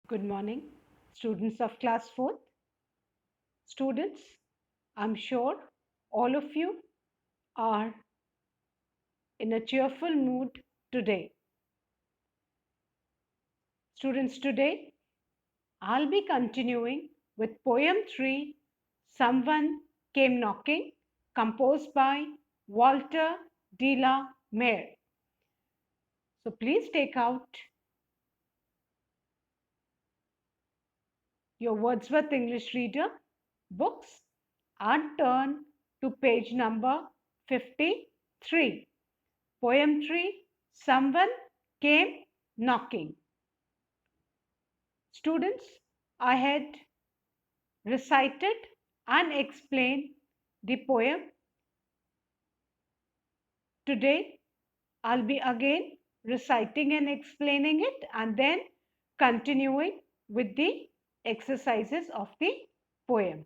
Good morning, students of class 4th. Students, I'm sure all of you are in a cheerful mood today. Students, today I'll be continuing with poem 3, Someone Came Knocking, composed by Walter de la Mare. So please take out your Wordsworth English Reader books and turn to page number 53. Poem 3, Someone Came Knocking. Students, I had recited and explained the poem. Today, I'll be again reciting and explaining it and then continuing with the exercises of the poem.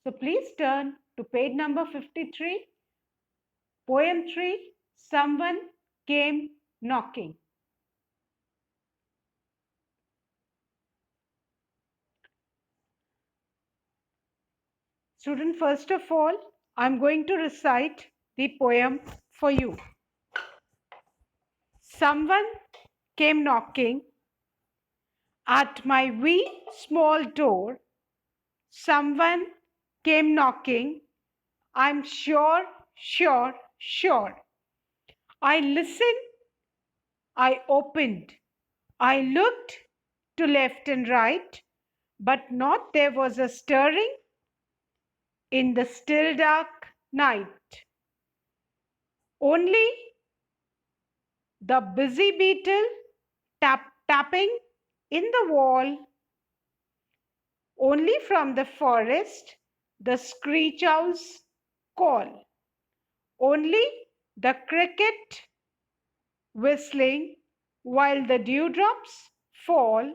So please turn to page number 53. Poem 3, Someone Came Knocking. Student, first of all, I'm going to recite the poem for you. Someone came knocking at my wee small door. Someone came knocking. I'm sure, sure, sure. I listened. I opened. I looked to left and right, but not there was a stirring in the still dark night. Only the busy beetle tapping in the wall. Only from the forest the screech owls call. Only the cricket whistling while the dewdrops fall.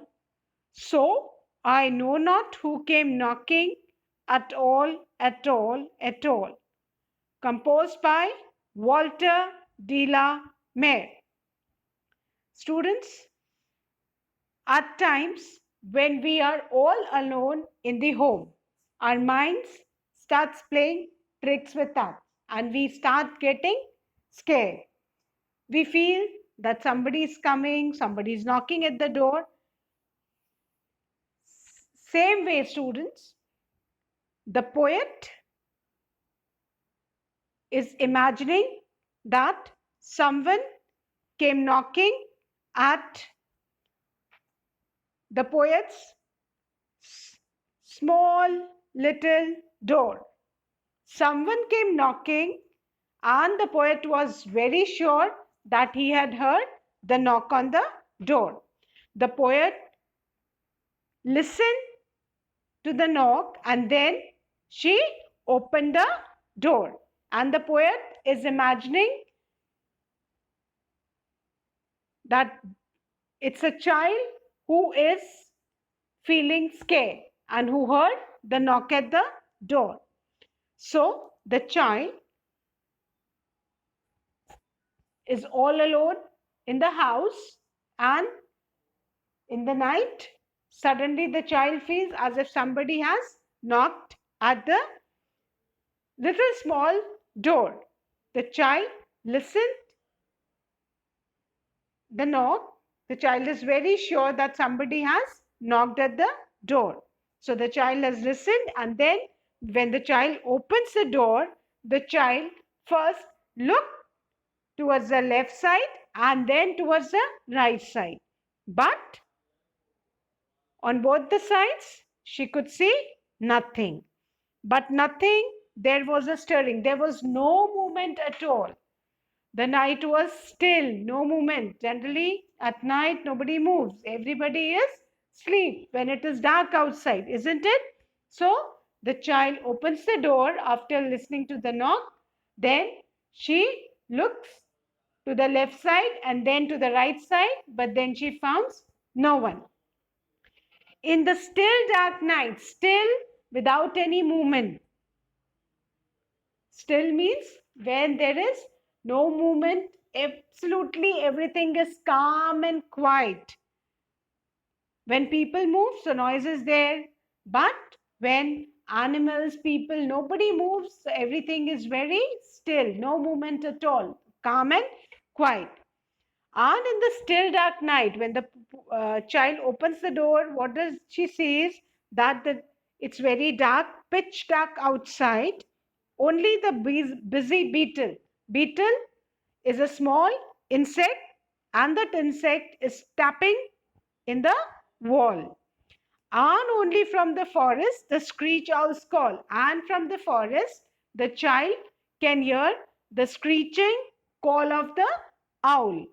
So I know not who came knocking at all, at all, at all. Composed by Walter de la Mare. Students, at times when we are all alone in the home, our minds starts playing tricks with us and we start getting scared. We feel that somebody is coming, somebody is knocking at the door. Same way, students, the poet is imagining that someone came knocking at the poet's small little door. Someone came knocking, and the poet was very sure that he had heard the knock on the door. The poet listened to the knock and then she opened the door. And the poet is imagining that it's a child who is feeling scared and who heard the knock at the door. So the child is all alone in the house, and in the night, suddenly the child feels as if somebody has knocked at the little small door. The child listened the knock. The child is very sure that somebody has knocked at the door. So the child has listened, and then when the child opens the door, the child first looked towards the left side and then towards the right side. But on both the sides, she could see nothing. But nothing, there was a stirring. There was no movement at all. The night was still, no movement. Generally, at night, nobody moves. Everybody is asleep when it is dark outside, isn't it? So, the child opens the door after listening to the knock. Then she looks to the left side and then to the right side, but then she finds no one. In the still dark night, still without any movement. Still means when there is no movement, absolutely everything is calm and quiet. When people move, so noise is there. But when animals, people, nobody moves, so everything is very still, no movement at all, calm and quiet. And in the still dark night, when the child opens the door, what does she sees? That it's very dark, pitch dark outside. Only the busy beetle. Beetle is a small insect, and that insect is tapping in the wall. And only from the forest the screech owls call. And from the forest the child can hear the screeching call of the owl.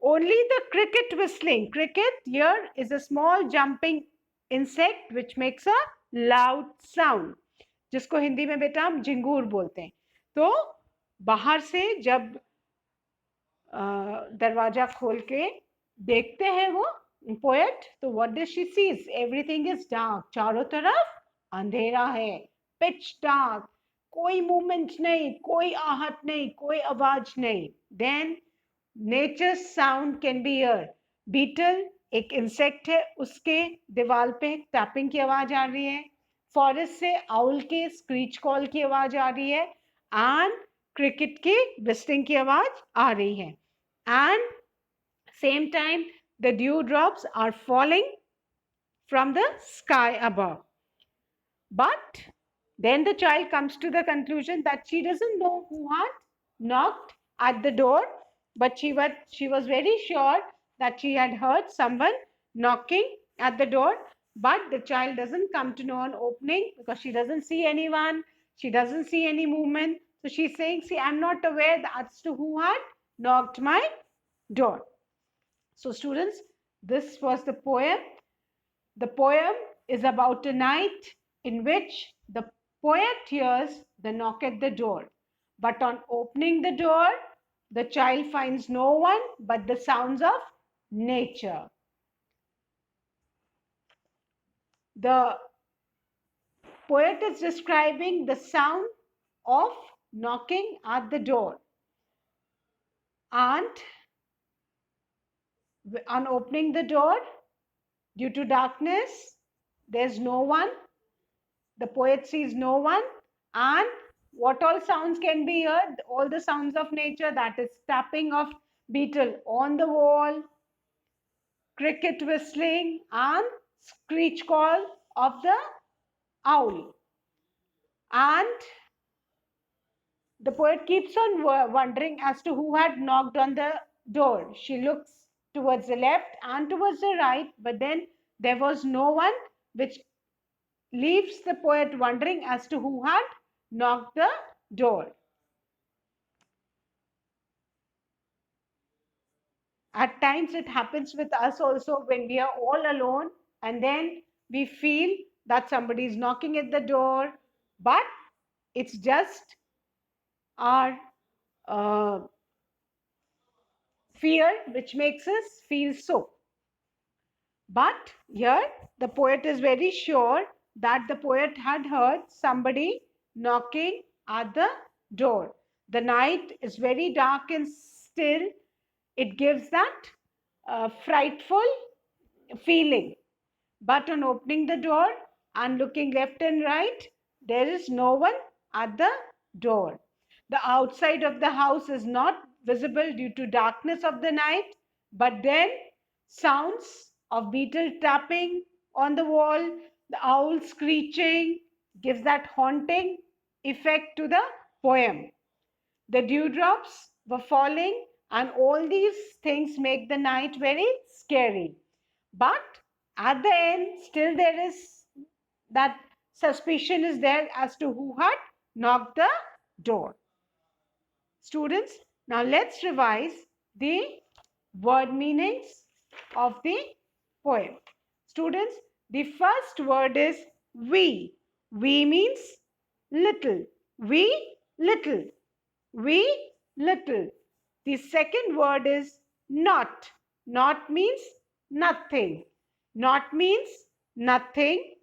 Only the cricket whistling. Cricket here is a small jumping insect which makes a loud sound, जिसको हिंदी में बेटा हम झिंगूर बोलते हैं. तो बाहर से जब दरवाजा खोल के देखते हैं वो पोएट, तो what does she sees? Everything is dark. चारों तरफ अंधेरा है, पिच डार्क. कोई मूवमेंट नहीं, कोई आहट नहीं, कोई आवाज नहीं. Then nature sound can be hear. Beetle एक इंसेक्ट है, उसके दीवार पे टैपिंग की आवाज आ रही है. फॉरेस्ट से आउल के स्क्रीच कॉल की आवाज आ रही है. एंड क्रिकेट की विस्टिंग की आवाज आ रही है. And same time the dewdrops are falling from the sky above. But then the child comes to the conclusion that she doesn't know who had knocked at the door, but she was very sure that she had heard someone knocking at the door. But the child doesn't come to know an opening because she doesn't see anyone, she doesn't see any movement. So she's saying, see, I'm not aware as to who had knocked my door. So students, this was the poem. The poem is about a night in which the poet hears the knock at the door. But on opening the door, the child finds no one but the sounds of nature. The poet is describing the sound of knocking at the door. And on opening the door, due to darkness, there's no one. The poet sees no one. And what all sounds can be heard? All the sounds of nature, that is tapping of beetle on the wall, cricket whistling, and screech call of the owl. And the poet keeps on wondering as to who had knocked on the door. She looks towards the left and towards the right, but then there was no one, which leaves the poet wondering as to who had knocked the door. At times it happens with us also when we are all alone and then we feel that somebody is knocking at the door, but it's just our fear which makes us feel so. But here the poet is very sure that the poet had heard somebody knocking at the door. The night is very dark and still. It gives that frightful feeling. But on opening the door and looking left and right, there is no one at the door. The outside of the house is not visible due to darkness of the night, but then sounds of beetle tapping on the wall, the owl screeching gives that haunting effect to the poem. The dewdrops were falling, and all these things make the night very scary. But at the end, still there is that suspicion is there as to who had knocked the door. Students, now let's revise the word meanings of the poem. Students, the first word is we. We means little. We little. We little. The second word is not. Not means nothing. Not means nothing.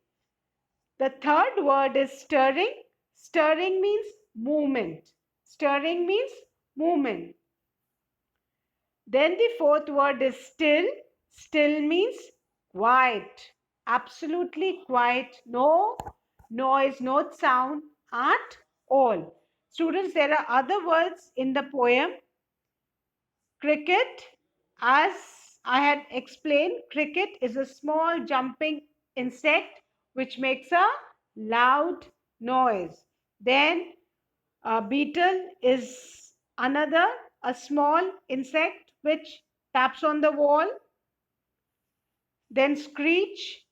The third word is stirring. Stirring means movement. Stirring means movement. Then the fourth word is still. Still means quiet, absolutely quiet, no noise, no sound at all. Students, there are other words in the poem. Cricket, as I had explained, cricket is a small jumping insect which makes a loud noise. Then a beetle is another, a small insect which taps on the wall. Then screech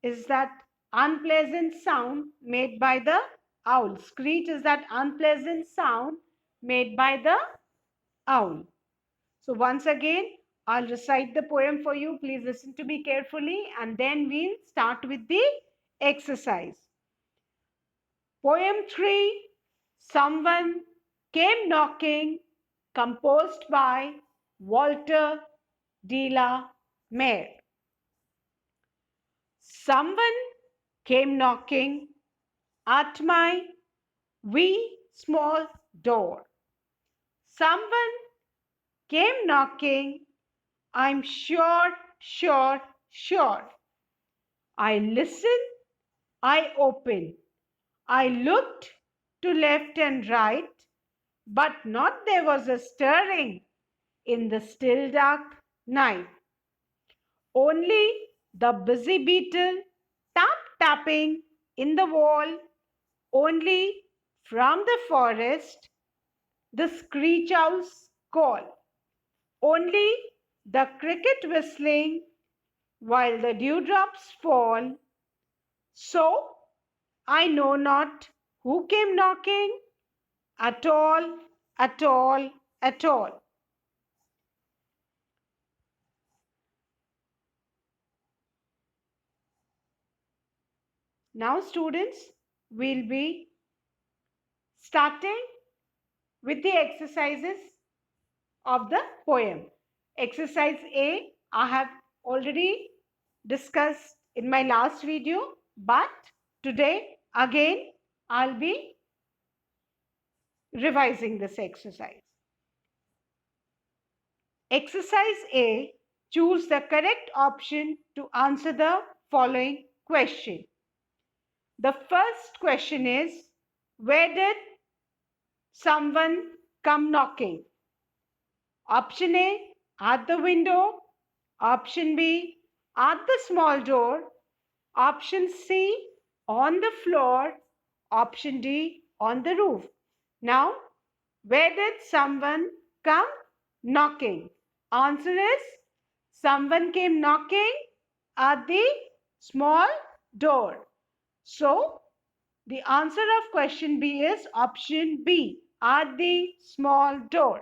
is that unpleasant sound made by the owl. Screech is that unpleasant sound made by the owl. So once again, I'll recite the poem for you. Please listen to me carefully and then we'll start with the exercise. Poem 3, Someone Came Knocking, composed by Walter de la Mare. Someone came knocking at my wee small door. Someone came knocking, I'm sure, sure, sure. I listened, I opened, I looked to left and right, but not there was a stirring in the still dark night. Only the busy beetle tapping in the wall, only from the forest the screech owl's call, only the cricket whistling while the dewdrops fall. So I know not who came knocking at all, at all, at all. Now, students, we'll be starting with the exercises of the poem. Exercise A, I have already discussed in my last video, but today again I'll be revising this exercise. Exercise A, choose the correct option to answer the following question. The first question is, where did someone come knocking? Option A, at the window. Option B, at the small door. Option C, on the floor. Option D, on the roof. Now, where did someone come knocking? Answer is, someone came knocking at the small door. So, the answer of question B is option B, at the small door.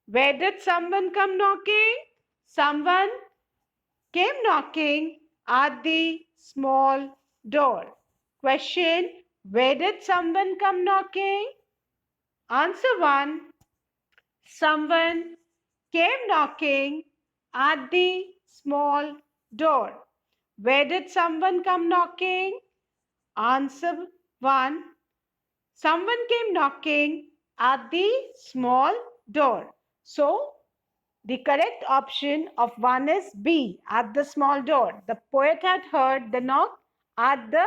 Where did someone come knocking? Someone came knocking at the small door. Question, where did someone come knocking? Answer 1, someone came knocking at the small door. Where did someone come knocking? Answer 1, someone came knocking at the small door. So, the correct option of 1 is B, at the small door. The poet had heard the knock at the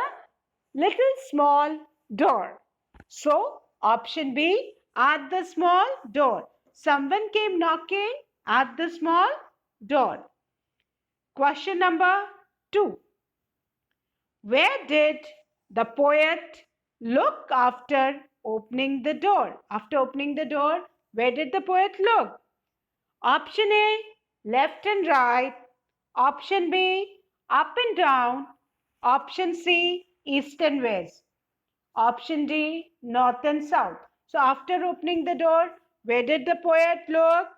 little small door. So, option B, at the small door. Someone came knocking at the small door. Question number 2. Where did the poet look after opening the door? After opening the door, where did the poet look? Option A, left and right. Option B, up and down. Option C, east and west. Option D, north and south. So after opening the door, where did the poet look?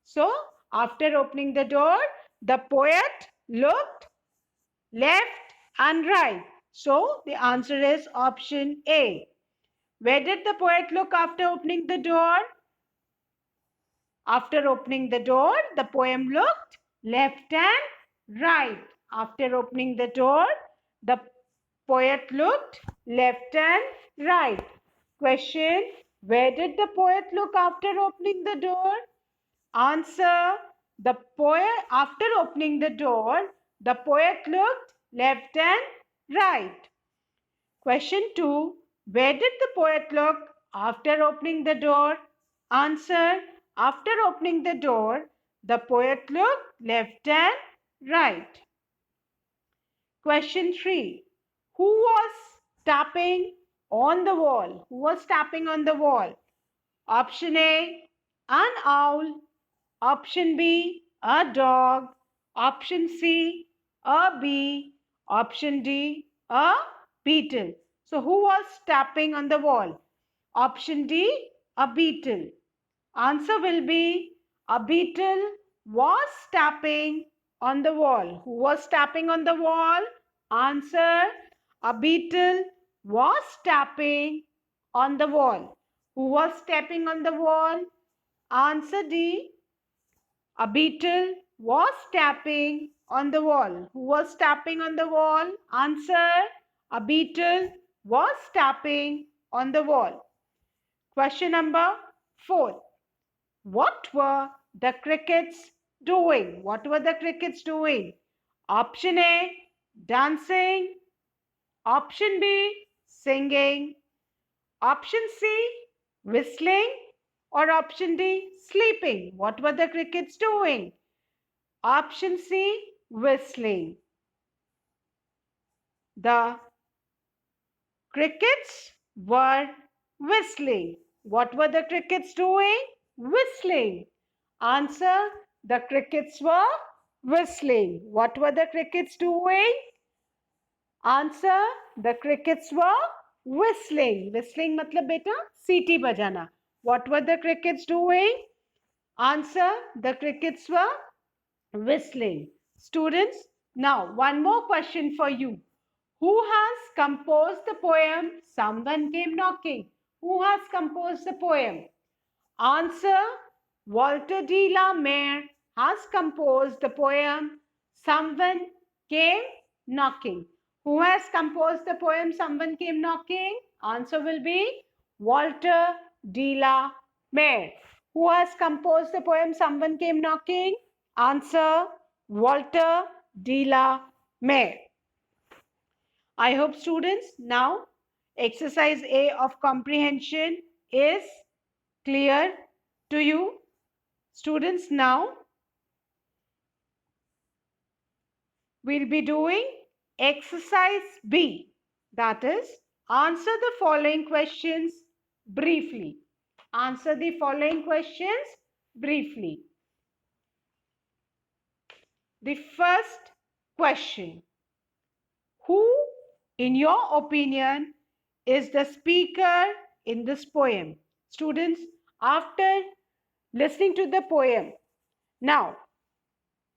So after opening the door, the poet looked left and right. So the answer is option A. Where did the poet look after opening the door? After opening the door, the poem looked left and right. After opening the door, the poet looked left and right. Question, where did the poet look after opening the door? Answer, the poet, after opening the door, The poet looked left and right. Question 2. Where did the poet look after opening the door? Answer. After opening the door, the poet looked left and right. Question 3. Who was tapping on the wall? Who was tapping on the wall? Option A, an owl. Option B, a dog. Option C, a bee. Option D, a beetle. So who was tapping on the wall? Option D, a beetle. Answer will be a beetle was tapping on the wall. Who was tapping on the wall? Answer, a beetle was tapping on the wall. Who was tapping on the wall? Answer D, a beetle was tapping on the wall. Who was tapping on the wall? Answer, a beetle was tapping on the wall. Question number 4. What were the crickets doing? What were the crickets doing? Option A, dancing. Option B, singing. Option C, whistling. Or option D, sleeping. What were the crickets doing? Option C, whistling. The crickets were whistling. What were the crickets doing? Whistling. Answer, the crickets were whistling. What were the crickets doing? Answer, the crickets were whistling. Whistling matlab beta सीटी बजाना. What were the crickets doing? Answer, the crickets were whistling. Students, now one more question for you. Who has composed the poem Someone Came Knocking? Who has composed the poem? Answer, Walter de la Mare has composed the poem Someone Came Knocking. Who has composed the poem Someone Came Knocking? Answer will be Walter de la Mare. Who has composed the poem Someone Came Knocking? Answer, Walter de la Mare. I hope students now exercise A of comprehension is clear to you. Students, now we'll be doing exercise B. That is, answer the following questions briefly. Answer the following questions briefly. The first question. Who, in your opinion, is the speaker in this poem? Students, after listening to the poem, now,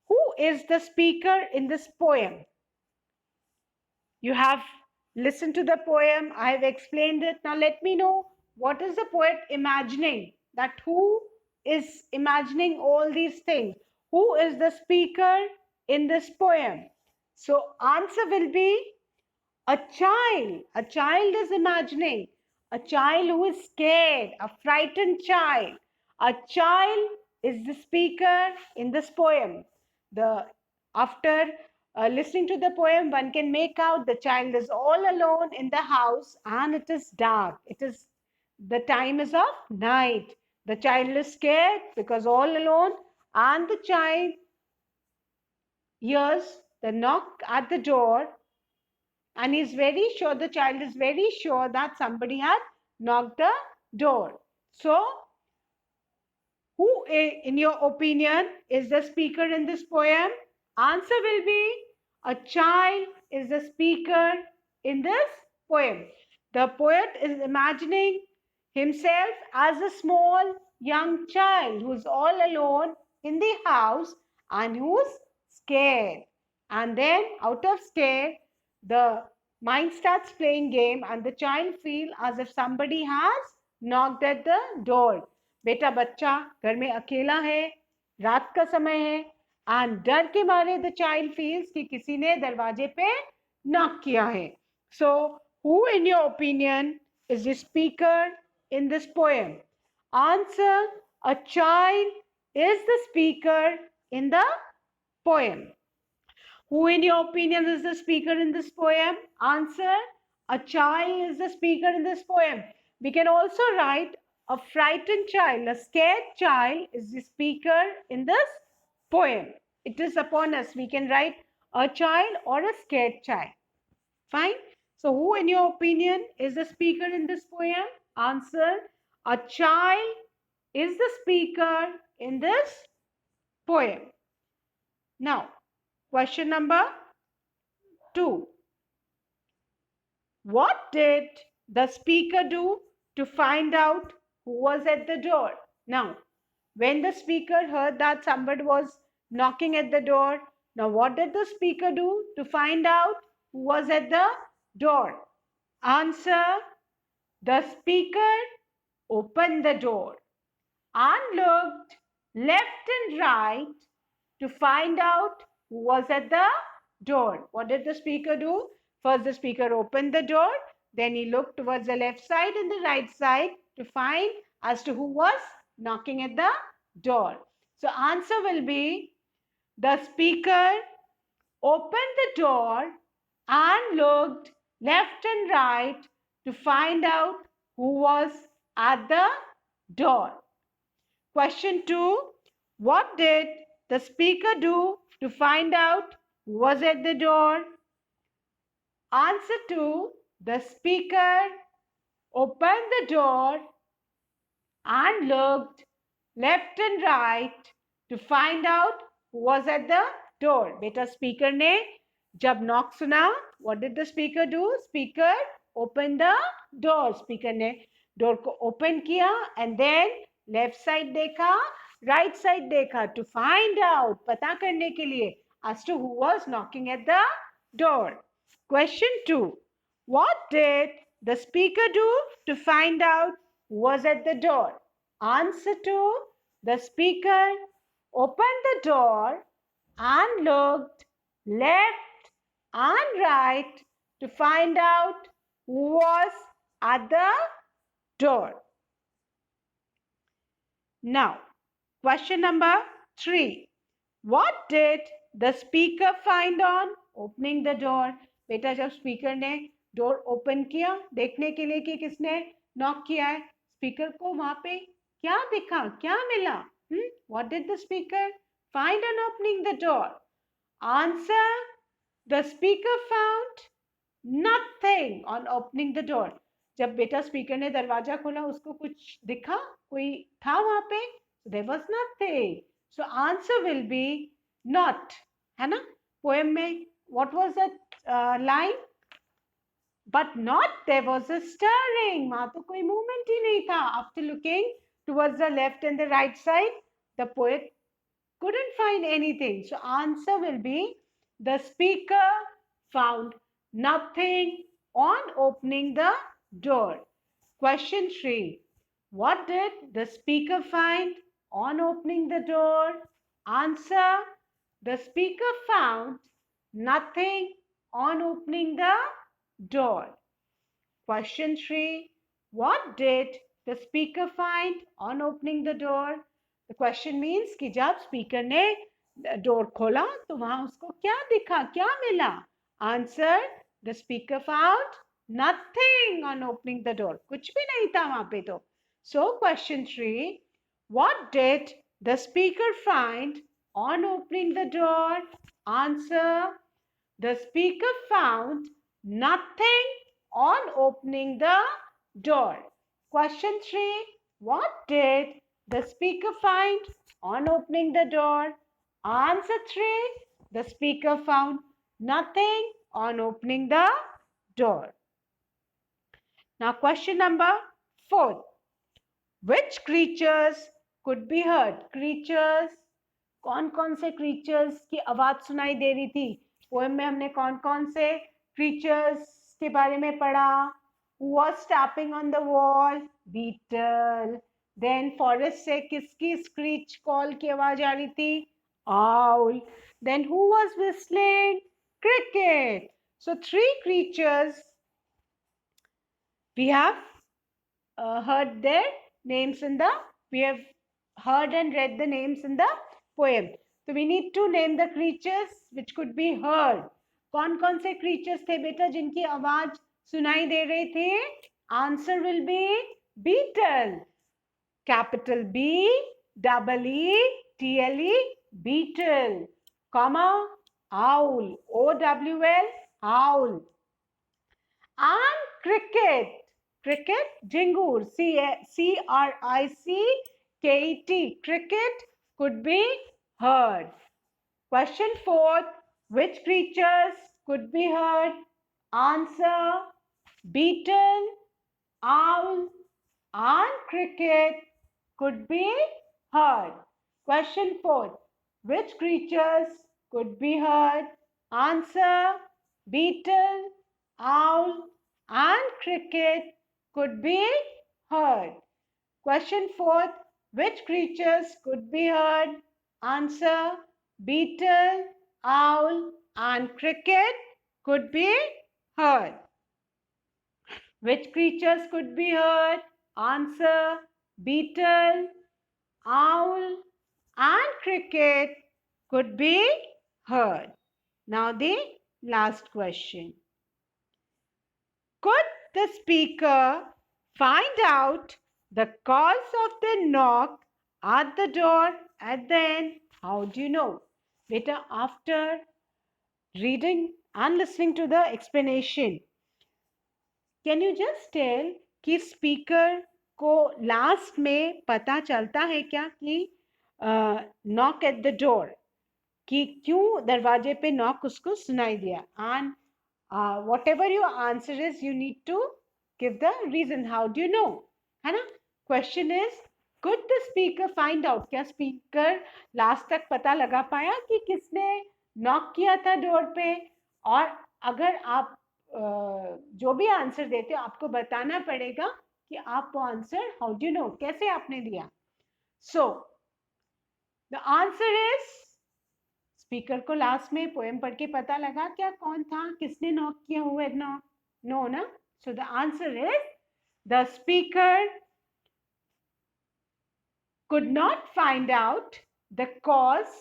who is the speaker in this poem? You have listened to the poem, I have explained it. Now let me know, what is the poet imagining? That who is imagining all these things? Who is the speaker in this poem? So answer will be a child. A child is imagining. A child who is scared, a frightened child. A child is the speaker in this poem. After listening to the poem, one can make out the child is all alone in the house and it is dark. The time is of night. The child is scared because all alone, and the child hears the knock at the door, and he's very sure, the child is very sure that somebody had knocked the door. So, who, in your opinion, is the speaker in this poem? Answer will be a child is the speaker in this poem. The poet is imagining himself as a small young child who's all alone in the house and who's scared. And then out of scare, the mind starts playing game and the child feels as if somebody has knocked at the door. बेटा बच्चा घर में अकेला है, रात का समय है, एंड डर के मारे द चाइल्ड फील्स कि किसी ने दरवाजे पे नॉक किया है. So who in your opinion is the speaker in this poem? Answer, a child is the speaker in the poem. Who, in your opinion, is the speaker in this poem? Answer: a child is the speaker in this poem. We can also write a frightened child, a scared child is the speaker in this poem. It is upon us. We can write a child or a scared child. Fine. So, who, in your opinion, is the speaker in this poem? Answer: a child is the speaker in this poem. Now, question number 2. What did the speaker do to find out who was at the door? Now, when the speaker heard that somebody was knocking at the door, now what did the speaker do to find out who was at the door? Answer: the speaker opened the door and looked left and right to find out who was at the door. What did the speaker do? First, the speaker opened the door, then he looked towards the left side and the right side to find as to who was knocking at the door. So, answer will be: the speaker opened the door and looked left and right to find out who was at the door. Question 2. What did the speaker do to find out who was at the door? Answer 2. The speaker opened the door and looked left and right to find out who was at the door. बेटा speaker ने जब knock सुना, what did the speaker do? Speaker opened the door. Speaker ने door को open किया and then left side देखा, right side देखा to find out, पता करने के लिए as to who was knocking at the door. Question 2. What did the speaker do to find out who was at the door? Answer 2. The speaker opened the door and looked left and right to find out who was at the door. Now, question number 3. What did the speaker find on opening the door? बेटा जब speaker ने door open किया देखने के लिए कि किसने knock किया है, स्पीकर को वहां पे क्या दिखा, क्या मिला? What did the speaker find on opening the door? Answer: the speaker found nothing on opening the door. जब बेटा स्पीकर ने दरवाजा खोला उसको कुछ दिखा, कोई था वहां पे? There was nothing. So answer will be not. है ना? Poem में what was that line? But not there was a stirring. वहां तो कोई movement ही नहीं था. After looking towards the left and the right side, the poet couldn't find anything. So answer will be: the speaker found nothing on opening the door. Question 3. What did the speaker find on opening the door? Answer: the speaker found nothing on opening the door. Question 3. What did the speaker find on opening the door? The question means कि जब speaker ने door खोला तो वहां उसको क्या दिखा, क्या मिला? Answer: the speaker found nothing on opening the door. कुछ भी नहीं था वहां पे तो. So question 3. What did the speaker find on opening the door? Answer: the speaker found nothing on opening the door. Question 3. What did the speaker find on opening the door? Answer 3. The speaker found nothing on opening the door. Now question number 4. Which creatures could be heard? Creatures, कौन कौन से creatures की आवाज सुनाई दे रही थी? Poem में हमने कौन कौन से creatures के बारे में पढ़ा? Who was tapping on the wall? Beetle. Then forest से किसकी screech call की आवाज आ रही थी? Owl. Then who was whistling? Cricket. So 3 creatures we have heard their names in the, we have heard and read the names in the poem. So we need to name the creatures which could be heard. कौन से creatures थे बेटा जिनकी आवाज सुनाई दे रहे थे? Answer will be beetle. Capital B, double E, T L E, beetle. Comma, owl. OWL, owl. And cricket. Cricket, jingoor. CRICKET. Cricket could be heard. Question 4. Which creatures could be heard? Answer, beetle, owl, and cricket could be heard. Question 4. Which creatures could be heard? Answer, beetle, owl, and cricket could be heard. Question 4. Which creatures could be heard? Answer, beetle, owl, and cricket could be heard. Which creatures could be heard? Answer, beetle, owl, and cricket could be heard. Now the last question. Could the speaker find out the cause of the knock at the door at the end? How do you know? Later, after reading and listening to the explanation, can you just tell कि speaker को last में पता चलता है क्या कि knock at the door, कि क्यों दरवाजे पे नॉक उसको सुनाई दिया? And whatever your answer is, you need to give the reason. How do you know? है ना? Question is, could the speaker find out? क्या स्पीकर लास्ट तक पता लगा पाया कि किसने नॉक किया था डोर पे? और अगर आप जो भी आंसर देते हो आपको बताना पड़ेगा कि आप वो answer, how do you know, कैसे आपने दिया? So the answer is, speaker को लास्ट में पोएम पढ़ के पता लगा क्या कौन था, किसने नॉक किया हुआ है? नो ना. So the answer is, the speaker could not find out the cause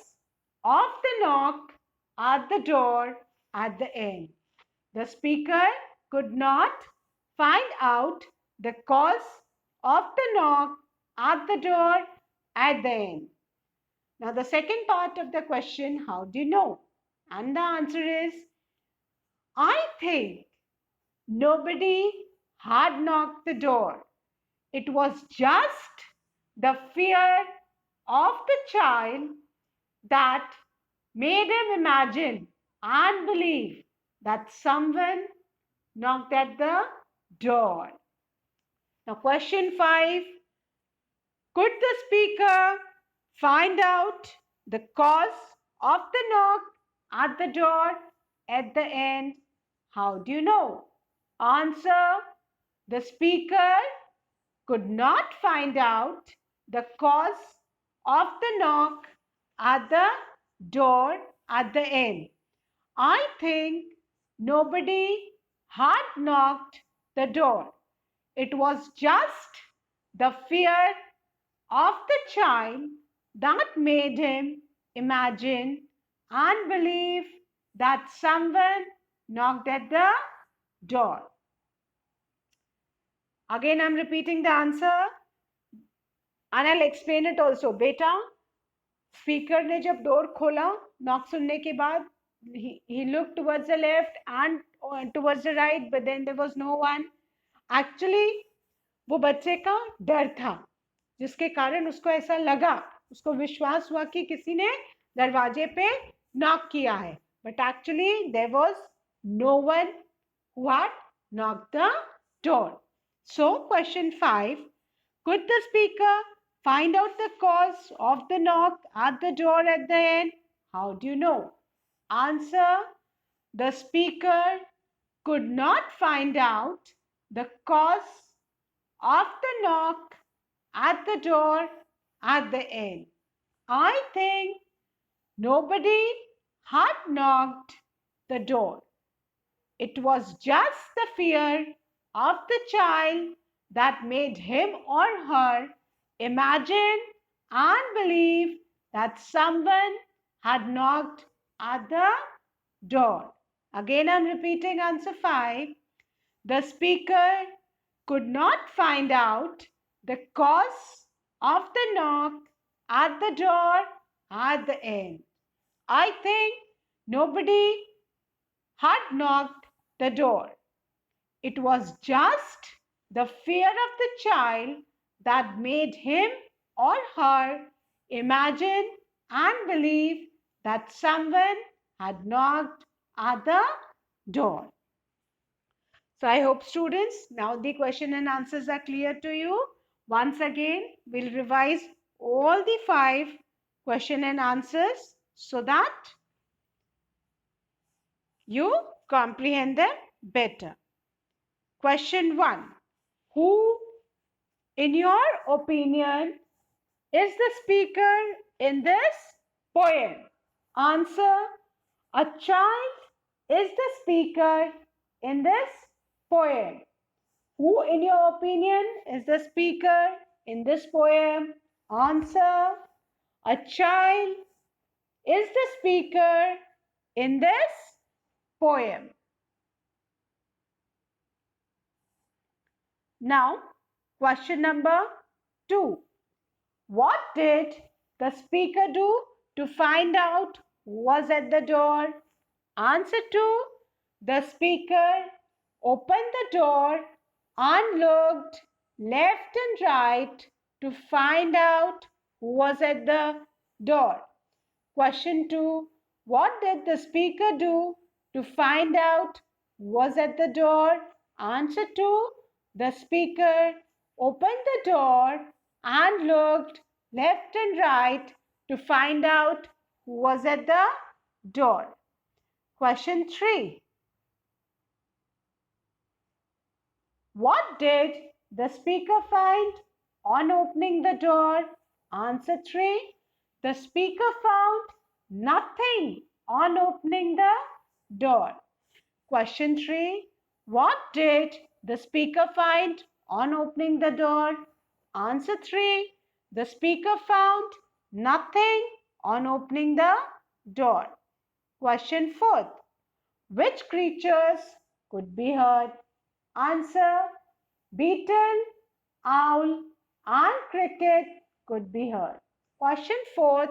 of the knock at the door at the end. The speaker could not find out the cause of the knock at the door at the end. Now, the second part of the question, how do you know? And the answer is, I think nobody had knocked the door. It was just the fear of the child that made him imagine and believe that someone knocked at the door. Now, question 5. Could the speaker find out the cause of the knock at the door at the end? How do you know? Answer, the speaker could not find out the cause of the knock at the door at the end. I think nobody had knocked the door. It was just the fear of the child that made him imagine and believe that someone knocked at the door. Again, I'm repeating the answer and I'll explain it also. Beta, speaker ने जब door खोला knock सुनने के बाद, he looked towards the left and towards the right, but then there was no one. Actually वो बच्चे का डर था जिसके कारण उसको ऐसा लगा, उसको विश्वास हुआ कि किसी ने दरवाजे पे नॉक किया है, but actually there was no one who had knocked the door. So question 5, could the speaker find out the cause of the knock at the door at the end? How do you know? Answer, the speaker could not find out the cause of the knock at the door at the end. I think nobody had knocked the door. It was just the fear of the child that made him or her imagine and believe that someone had knocked at the door? Again, I'm repeating answer 5. The speaker could not find out the cause of the knock at the door at the end. I think nobody had knocked the door. It was just the fear of the child that made him or her imagine and believe that someone had knocked at the door. So I hope students, now the question and answers are clear to you. Once again, we'll revise all the 5 question and answers so that you comprehend them better. Question 1. Who, in your opinion, is the speaker in this poem? Answer. A child is the speaker in this poem. Who, in your opinion, is the speaker in this poem? Answer. A child is the speaker in this poem. Now, question number 2. What did the speaker do to find out who was at the door? Answer 2. The speaker opened the door and looked left and right to find out who was at the door. Question 2. What did the speaker do to find out who was at the door? Answer 2. The speaker opened the door and looked left and right to find out who was at the door. Question 3. What did the speaker find on opening the door? Answer 3. The speaker found nothing on opening the door. Question 3. What did the speaker find on opening the door? Answer 3. The speaker found nothing on opening the door. Question 4. Which creatures could be heard? Answer. Beetle, owl and cricket could be heard. Question 4.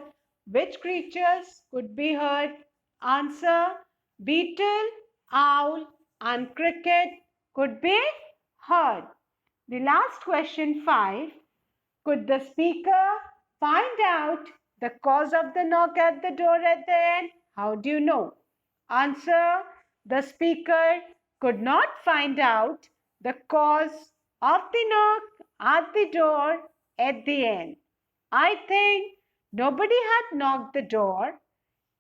Which creatures could be heard? Answer. Beetle, owl and cricket could be heard. The last question 5. Could the speaker find out the cause of the knock at the door at the end? How do you know? Answer. The speaker could not find out the cause of the knock at the door at the end. I think nobody had knocked the door.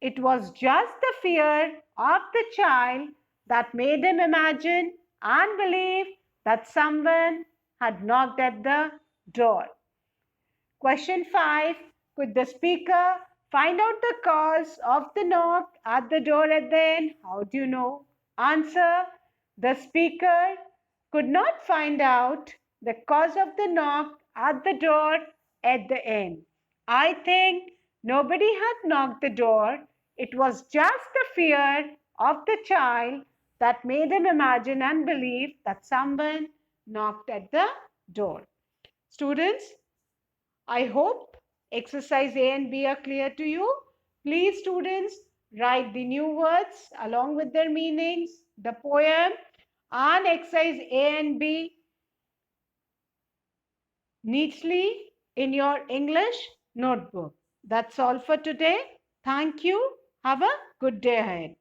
It was just the fear of the child that made him imagine and believe that someone had knocked at the door. Question 5. Could the speaker find out the cause of the knock at the door at the end? How do you know? Answer. The speaker could not find out the cause of the knock at the door at the end. I think nobody had knocked the door. It was just the fear of the child that made him imagine and believe that someone knocked at the door. Students, I hope exercise A and B are clear to you. Please, students, write the new words along with their meanings, the poem, and exercise A and B neatly in your English notebook. That's all for today. Thank you. Have a good day ahead.